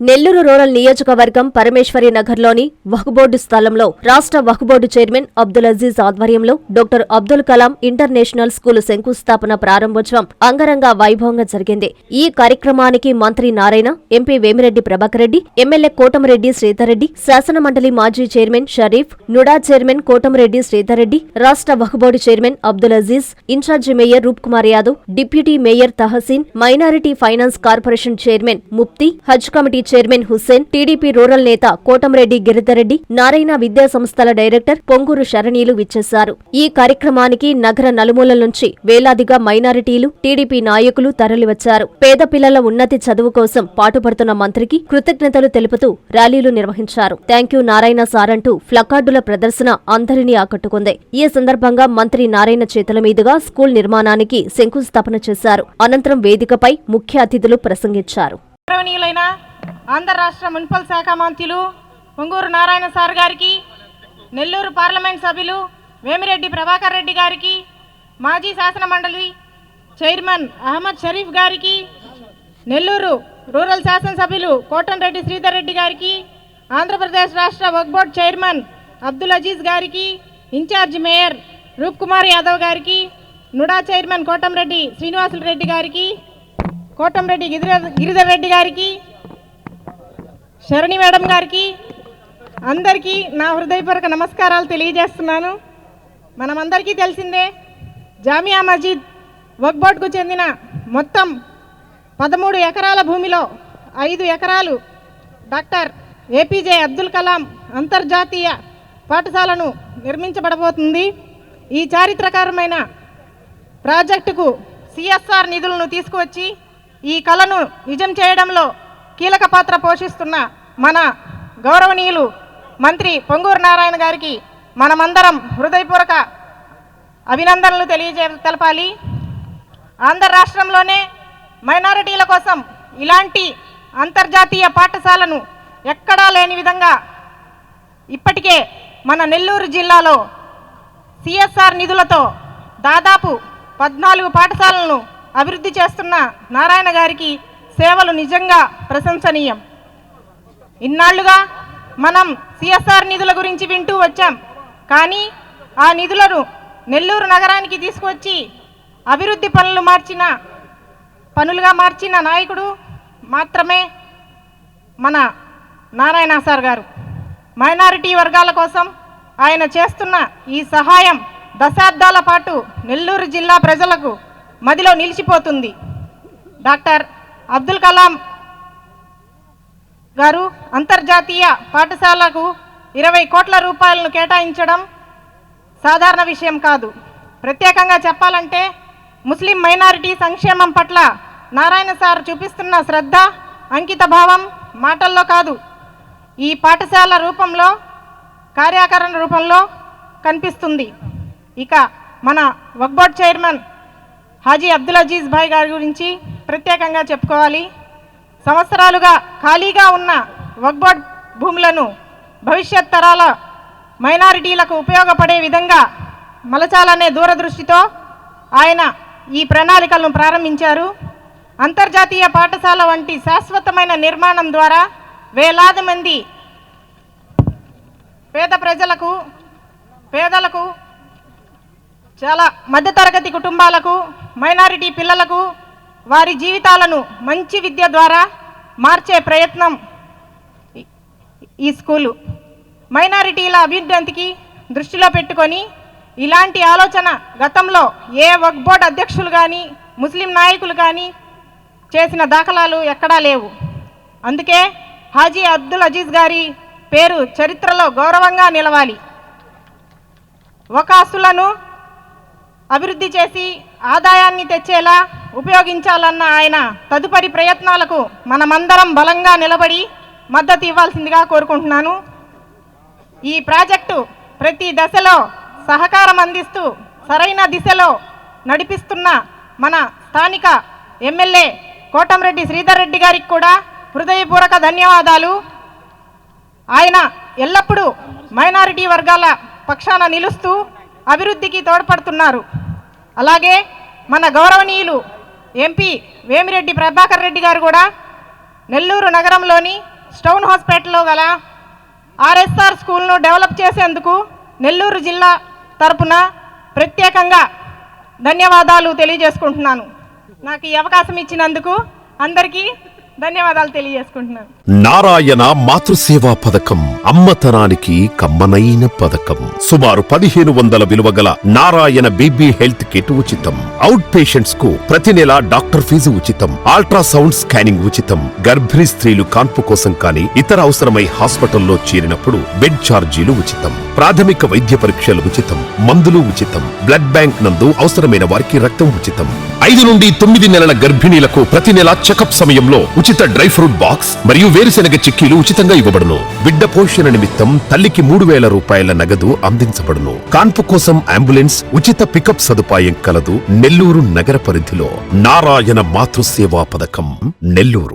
Nellore rural నియోజకవర్గం పరమేశ్వరి నగర్లోని వక్ఫ్ స్థలంలో రాష్ట్ర వక్ఫ్ బోర్డు చైర్మన్ అబ్దుల్ అజీజ్ ఆధ్వర్యంలో doctor Abdul Kalam international school శంకుస్థాపన ప్రారంభోత్సవం అంగరంగ వైభవంగా జరిగింది. ఈ కార్యక్రమానికి మంత్రి నారాయణ, ఎంపీ వేమిరెడ్డి ప్రభాకర్ రెడ్డి, ఎమ్మెల్యే కోటమిరెడ్డి శ్రీధర్ రెడ్డి, శాసనమండలి మాజీ చైర్మన్ షరీఫ్, నుడా చైర్మన్ కోటమిరెడ్డి శ్రీధర్ రెడ్డి, రాష్ట్ర వక్ఫ్ board chairman Abdul Aziz, incharge mayor Roop Kumar Yadav, deputy mayor Tahseen, minority finance corporation chairman Mufti, హజ్ committee chairman Hussain, TDP rural నేత కోటంరెడ్డి గిరిధర్రెడ్డి, నారాయణ విద్యా సంస్థల డైరెక్టర్ పొంగూరు శరణీలు విచ్చేశారు. ఈ కార్యక్రమానికి నగర నలుమూలల నుంచి వేలాదిగా మైనారిటీలు, టీడీపీ నాయకులు తరలివచ్చారు. పేద పిల్లల ఉన్నతి చదువు కోసం పాటుపడుతున్న మంత్రికి కృతజ్ఞతలు తెలుపుతూ ర్యాలీలు నిర్వహించారు. థ్యాంక్యూ నారాయణ సార్ అంటూ ప్లకార్డుల ప్రదర్శన అందరినీ ఆకట్టుకుంది. ఈ సందర్భంగా మంత్రి నారాయణ చేతుల మీదుగా స్కూల్ నిర్మాణానికి శంకుస్థాపన చేశారు. అనంతరం వేదికపై ముఖ్య అతిథులు ప్రసంగించారు. ఆంధ్ర రాష్ట్ర మున్సిపల్ శాఖ మంత్రులు పొంగూరు నారాయణ సార్ గారికి, నెల్లూరు పార్లమెంట్ సభ్యులు వేమిరెడ్డి ప్రభాకర్ రెడ్డి గారికి, మాజీ శాసన మండలి చైర్మన్ అహ్మద్ షరీఫ్ గారికి, నెల్లూరు రూరల్ శాసనసభ్యులు కోటంరెడ్డి శ్రీధర్ రెడ్డి గారికి, ఆంధ్రప్రదేశ్ రాష్ట్ర వక్ఫ్ బోర్డ్ చైర్మన్ అబ్దుల్ అజీజ్ గారికి, ఇన్ఛార్జి మేయర్ రూప్ కుమార్ యాదవ్ గారికి, నుడా చైర్మన్ కోటంరెడ్డి శ్రీనివాసులు రెడ్డి గారికి, కోటంరెడ్డి గిరిధర్ రెడ్డి గారికి, శరణి మేడం గారికి, అందరికీ నా హృదయపూర్వక నమస్కారాలు తెలియజేస్తున్నాను. మనమందరికీ తెలిసిందే, జామియా మస్జిద్ వక్ఫ్ బోర్డుకు చెందిన మొత్తం 13 ఎకరాల భూమిలో 5 ఎకరాలు డాక్టర్ ఏపీజే అబ్దుల్ కలాం అంతర్జాతీయ పాఠశాలను నిర్మించబడబోతుంది. ఈ చారిత్రకరమైన ప్రాజెక్టుకు సిఎస్ఆర్ నిధులను తీసుకువచ్చి ఈ కలను నిజం చేయడంలో కీలక పాత్ర పోషిస్తున్న మన గౌరవనీయులు మంత్రి పొంగూరు నారాయణ గారికి మనమందరం హృదయపూర్వక అభినందనలు తెలపాలి. ఆంధ్ర రాష్ట్రంలోనే మైనారిటీల కోసం ఇలాంటి అంతర్జాతీయ పాఠశాలను ఎక్కడా లేని విధంగా ఇప్పటికే మన నెల్లూరు జిల్లాలో సిఎస్ఆర్ నిధులతో దాదాపు 14 పాఠశాలలను అభివృద్ధి చేస్తున్న నారాయణ గారికి సేవలు నిజంగా ప్రశంసనీయం. ఇన్నాళ్లుగా మనం సిఎస్ఆర్ నిధుల గురించి వింటూ వచ్చాం. కానీ ఆ నిధులను నెల్లూరు నగరానికి తీసుకువచ్చి అభివృద్ధి పనులుగా మార్చిన నాయకుడు మాత్రమే మన నారాయణ సార్ గారు. మైనారిటీ వర్గాల కోసం ఆయన చేస్తున్న ఈ సహాయం దశాబ్దాల పాటు నెల్లూరు జిల్లా ప్రజలకు మదిలో నిలిచిపోతుంది. డాక్టర్ అబ్దుల్ కలాం గారు అంతర్జాతీయ పాఠశాలకు 20 కోట్ల రూపాయలను కేటాయించడం సాధారణ విషయం కాదు. ప్రత్యేకంగా చెప్పాలంటే ముస్లిం మైనారిటీ సంక్షేమం పట్ల నారాయణ సార్ చూపిస్తున్న శ్రద్ధ, అంకిత భావం మాటల్లో కాదు, ఈ పాఠశాల రూపంలో, కార్యాచరణ రూపంలో కనిపిస్తుంది. ఇక మన వక్ఫ్ బోర్డ్ చైర్మన్ హాజీ అబ్దుల్ అజీజ్ భాయ్ గారి గురించి ప్రత్యేకంగా చెప్పుకోవాలి. సంవత్సరాలుగా ఖాళీగా ఉన్న వక్ఫ్ బోర్డ్ భూములను భవిష్యత్ తరాల మైనారిటీలకు ఉపయోగపడే విధంగా మలచాలనే దూరదృష్టితో ఆయన ఈ ప్రణాళికలను ప్రారంభించారు. అంతర్జాతీయ పాఠశాల వంటి శాశ్వతమైన నిర్మాణం ద్వారా వేలాది మంది పేదలకు, చాలా మధ్యతరగతి కుటుంబాలకు, మైనారిటీ పిల్లలకు వారి జీవితాలను మంచి విద్య ద్వారా మార్చే ప్రయత్నం ఈ స్కూలు. మైనారిటీల అభ్యున్నతికి దృష్టిలో పెట్టుకొని ఇలాంటి ఆలోచన గతంలో ఏ వక్ఫ్ బోర్డ్ అధ్యక్షులు కానీ, ముస్లిం నాయకులు కానీ చేసిన దాఖలాలు ఎక్కడా లేవు. అందుకే హాజీ అబ్దుల్ అజీజ్ గారి పేరు చరిత్రలో గౌరవంగా నిలవాలి. వకాసులను అభివృద్ధి చేసి ఆదాయాన్ని తెచ్చేలా ఉపయోగించాలన్న ఆయన తదుపరి ప్రయత్నాలకు మనమందరం బలంగా నిలబడి మద్దతు ఇవ్వాల్సిందిగా కోరుకుంటున్నాను. ఈ ప్రాజెక్టు ప్రతి దశలో సహకారం అందిస్తూ సరైన దిశలో నడిపిస్తున్న మన స్థానిక ఎమ్మెల్యే కోటంరెడ్డి శ్రీధర్ రెడ్డి గారికి కూడా హృదయపూర్వక ధన్యవాదాలు. ఆయన ఎల్లప్పుడూ మైనారిటీ వర్గాల పక్షాన నిలుస్తూ అభివృద్ధికి తోడ్పడుతున్నారు. అలాగే మన గౌరవనీయులు ఎంపీ వేమిరెడ్డి ప్రభాకర్ రెడ్డి గారు కూడా నెల్లూరు నగరంలోని స్టౌన్ హాస్పిటల్లో గల ఆర్ఎస్ఆర్ స్కూల్ను డెవలప్ చేసేందుకు నెల్లూరు జిల్లా తరపున ప్రత్యేకంగా ధన్యవాదాలు తెలియజేసుకుంటున్నాను. నాకు ఈ అవకాశం ఇచ్చినందుకు అందరికీ ధన్యవాదాలు తెలియజేసుకుంటున్నాను. నారాయణ మాతృసేవా పథకం అమ్మతనానికి కమ్మనైన పథకం. సుమారు 1500 విలువ గల నారాయణ బేబీ హెల్త్ కిట్ ఉచితం. అవుట్ పేషెంట్స్ కు ప్రతి నెల డాక్టర్ ఫీజు ఉచితం. అల్ట్రాసౌండ్ స్కానింగ్ ఉచితం. గర్భిణీ స్త్రీలు కాన్పు కోసం కానీ ఇతర అవసరమై హాస్పిటల్లో చేరినప్పుడు బెడ్ ఛార్జీలు ఉచితం. ప్రాథమిక వైద్య పరీక్షలు ఉచితం. మందులు ఉచితం. బ్లడ్ బ్యాంక్ నందు అవసరమైన వారికి రక్తం ఉచితం. 5 నుండి 9 నెలల గర్భిణీలకు ప్రతి నెల చెకప్ సమయంలో ఉచిత డ్రై ఫ్రూట్ బాక్స్ మరియు వేరుశెనగ చిక్కీలు ఉచితంగా ఇవ్వబడును. బిడ్డ పోషణ నిమిత్తం తల్లికి 3000 రూపాయల నగదు అందించబడును. కాన్పు కోసం అంబులెన్స్ ఉచిత పికప్ సదుపాయం కలదు. నెల్లూరు నగర పరిధిలో నారాయణ మాతృసేవా పథకం నెల్లూరు.